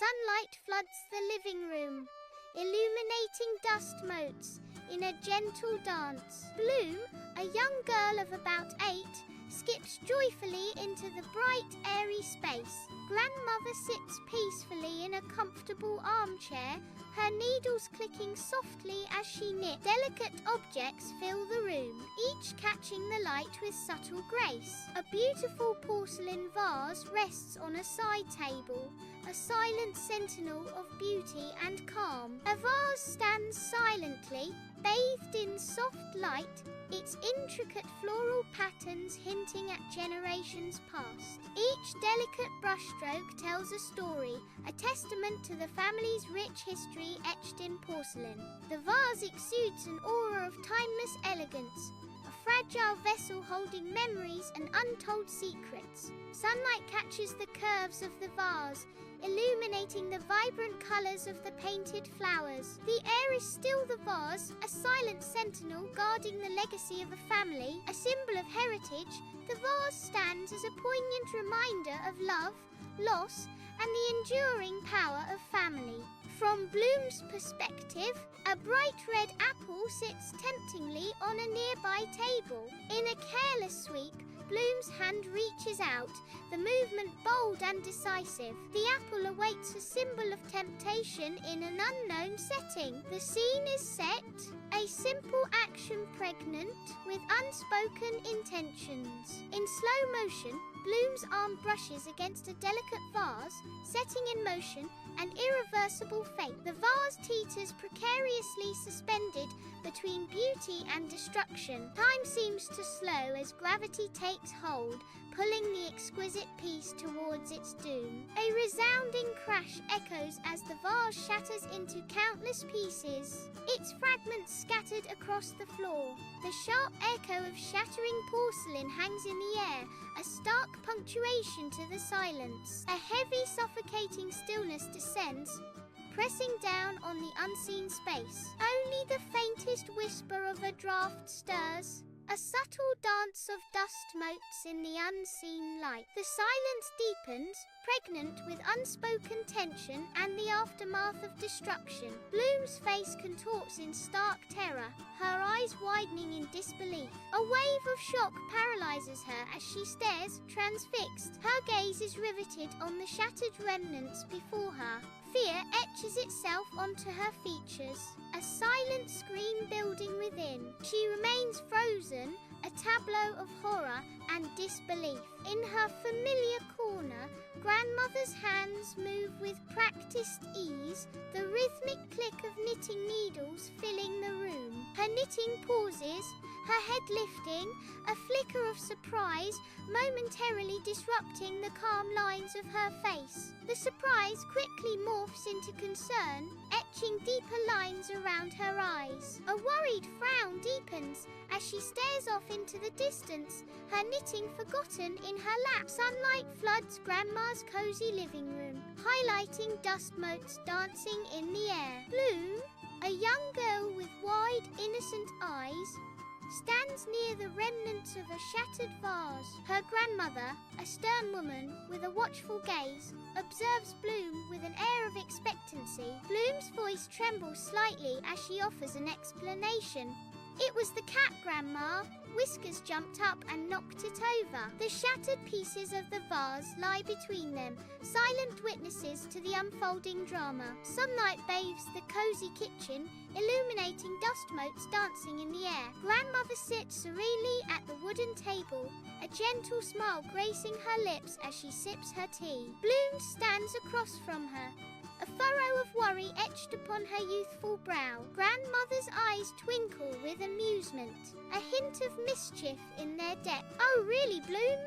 Sunlight floods the living room, illuminating dust motes in a gentle dance. Bloom, a young girl of about 8, skips joyfully into the bright, airy space. Grandmother sits peacefully in a comfortable armchair, her needles clicking softly as she knits. Delicate objects fill the room, each catching the light with subtle grace. A beautiful porcelain vase rests on a side table, a silent sentinel of beauty and calm. A vase stands silently, bathed in soft light, its intricate floral patterns hinting at generations past. Each delicate brushstroke tells a story, a testament to the family's rich history etched in porcelain. The vase exudes an aura of timeless elegance, a fragile vessel holding memories and untold secrets. Sunlight catches the curves of the vase, illuminating the vibrant colours of the painted flowers. The air is still the vase, a silent sentinel guarding the legacy of a family, a symbol of heritage. The vase stands as a poignant reminder of love, loss, and the enduring power of family. From Bloom's perspective, a bright red apple sits temptingly on a nearby table. In a careless sweep, Bloom's hand reaches out, the movement bold and decisive. The apple awaits, a symbol of temptation in an unknown setting. The scene is set, a simple action pregnant with unspoken intentions. In slow motion, Bloom's arm brushes against a delicate vase, setting in motion an irreversible fate. The vase teeters precariously suspended between beauty and destruction. Time seems to slow as gravity takes hold, pulling the exquisite piece towards its doom. A resounding crash echoes as the vase shatters into countless pieces, its fragments scattered across the floor. The sharp echo of shattering porcelain hangs in the air, a stark punctuation to the silence. A heavy, suffocating stillness descends, pressing down on the unseen space. Only the faintest whisper of a draft stirs, a subtle dance of dust motes in the unseen light. The silence deepens, pregnant with unspoken tension and the aftermath of destruction. Bloom's face contorts in stark terror, her eyes widening in disbelief. A wave of shock paralyzes her as she stares, transfixed. Her gaze is riveted on the shattered remnants before her. Fear etches itself onto her features, a silent scream building within. She remains frozen, a tableau of horror and disbelief. In her familiar corner, Grandmother's hands move with practiced ease, the rhythmic click of knitting needles filling the room. Her knitting pauses, her head lifting, a flicker of surprise momentarily disrupting the calm lines of her face. The surprise quickly morphs into concern, etching deeper lines around her eyes. A worried frown deepens as she stares off into the distance, her knitting forgotten in her lap. Sunlight floods Grandma's cozy living room, highlighting dust motes dancing in the air. Bloom, a young girl with wide, innocent eyes, stands near the remnants of a shattered vase. Her grandmother, a stern woman with a watchful gaze, observes Bloom with an air of expectancy. Bloom's voice trembles slightly as she offers an explanation. "It was the cat, Grandma." Whiskers jumped up and knocked it over. The shattered pieces of the vase lie between them, silent witnesses to the unfolding drama. Sunlight bathes the cozy kitchen, illuminating dust motes dancing in the air. Grandmother sits serenely at the wooden table, a gentle smile gracing her lips as she sips her tea. Bloom stands across from her, a furrow of worry etched upon her youthful brow. Grandmother's eyes twinkle with amusement, a hint of mischief in their depth. "Oh, really, Bloom?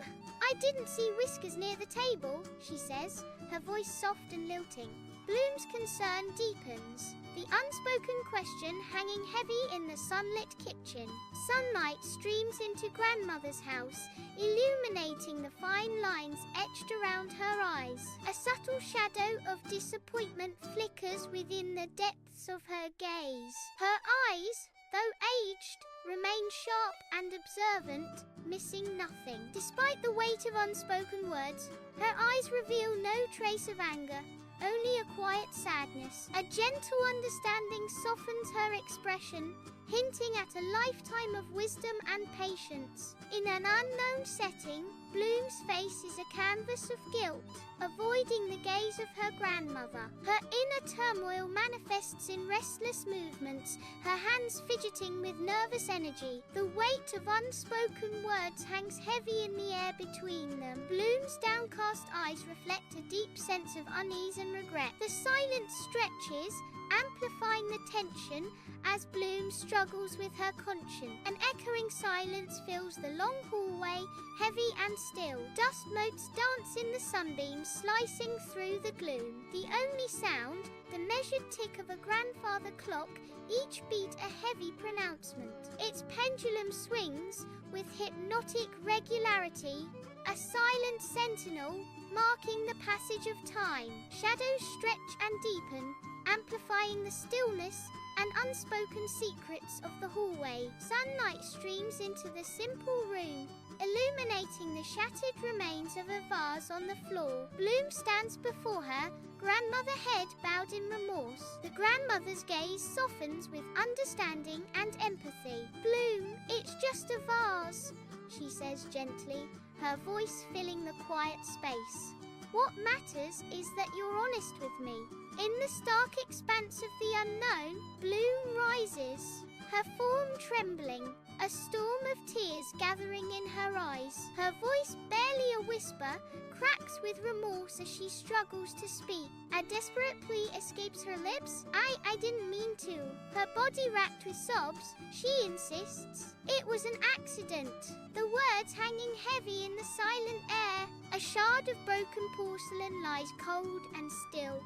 I didn't see Whiskers near the table," she says, her voice soft and lilting. Bloom's concern deepens, the unspoken question hanging heavy in the sunlit kitchen. Sunlight streams into Grandmother's house, illuminating the fine lines etched around her eyes. A subtle shadow of disappointment flickers within the depths of her gaze. Her eyes, though aged, remain sharp and observant, missing nothing. Despite the weight of unspoken words, her eyes reveal no trace of anger, only a quiet sadness. A gentle understanding softens her expression, hinting at a lifetime of wisdom and patience. In an unknown setting, Bloom's face is a canvas of guilt, avoiding the gaze of her grandmother. Her inner turmoil manifests in restless movements, her hands fidgeting with nervous energy. The weight of unspoken words hangs heavy in the air between them. Bloom's downcast eyes reflect a deep sense of unease and regret. The silence stretches, amplifying the tension as Bloom struggles with her conscience. An echoing silence fills the long hallway, heavy and still. Dust motes dance in the sunbeams, slicing through the gloom. The only sound, the measured tick of a grandfather clock, each beat a heavy pronouncement. Its pendulum swings with hypnotic regularity, a silent sentinel marking the passage of time. Shadows stretch and deepen, amplifying the stillness and unspoken secrets of the hallway. Sunlight streams into the simple room, illuminating the shattered remains of a vase on the floor. Bloom stands before her, grandmother head bowed in remorse. The grandmother's gaze softens with understanding and empathy. "Bloom, it's just a vase," she says gently, her voice filling the quiet space. "What matters is that you're honest with me." In the stark expanse of the unknown, Bloom rises, her form trembling, a storm of tears gathering in her eyes. Her voice, barely a whisper, cracks with remorse as she struggles to speak. A desperate plea escapes her lips. I didn't mean to." Her body racked with sobs, she insists, "It was an accident." The words hanging heavy in the silent air. A shard of broken porcelain lies cold and still,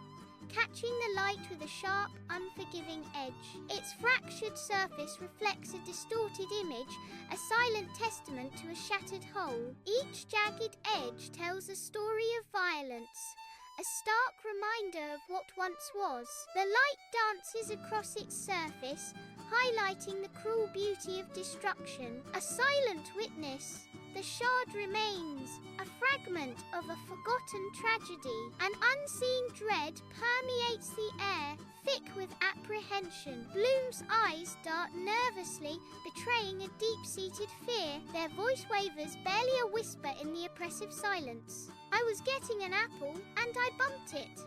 catching the light with a sharp, unforgiving edge. Its fractured surface reflects a distorted image, a silent testament to a shattered whole. Each jagged edge tells a story of violence, a stark reminder of what once was. The light dances across its surface, highlighting the cruel beauty of destruction. A silent witness, the shard remains, a fragment of a forgotten tragedy. An unseen dread permeates the air, thick with apprehension. Bloom's eyes dart nervously, betraying a deep-seated fear. Their voice wavers, barely a whisper in the oppressive silence. "I was getting an apple, and I bumped it.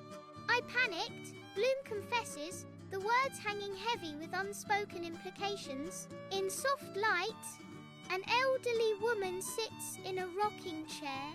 I panicked," Bloom confesses, the words hanging heavy with unspoken implications. In soft light, an elderly woman sits in a rocking chair,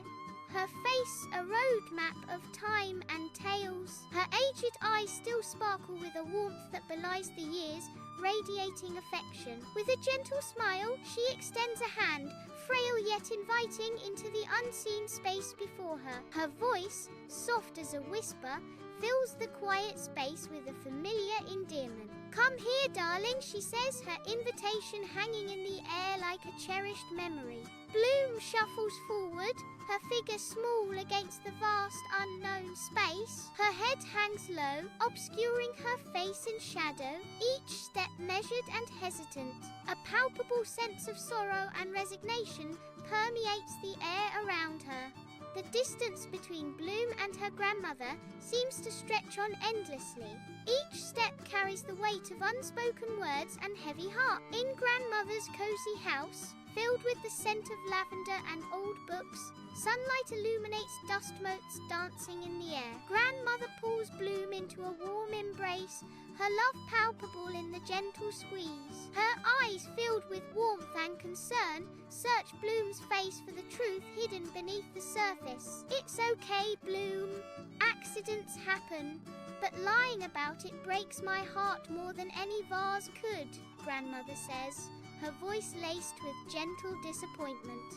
her face a roadmap of time and tales. Her aged eyes still sparkle with a warmth that belies the years, radiating affection. With a gentle smile, she extends a hand, frail yet inviting, into the unseen space before her. Her voice, soft as a whisper, fills the quiet space with a familiar endearment. "Come here, darling," she says, her invitation hanging in the air like a cherished memory. Bloom shuffles forward, her figure small against the vast unknown space. Her head hangs low, obscuring her face in shadow, each step measured and hesitant. A palpable sense of sorrow and resignation permeates the air around her. The distance between Bloom and her grandmother seems to stretch on endlessly. Each step carries the weight of unspoken words and heavy heart. In grandmother's cozy house, filled with the scent of lavender and old books, sunlight illuminates dust motes dancing in the air. Grandmother pulls Bloom into a warm embrace, her love palpable in the gentle squeeze. Her eyes filled with warmth and concern search Bloom's face for the truth hidden beneath the surface. "It's okay, Bloom. Accidents happen, but lying about it breaks my heart more than any vase could," grandmother says, her voice laced with gentle disappointment.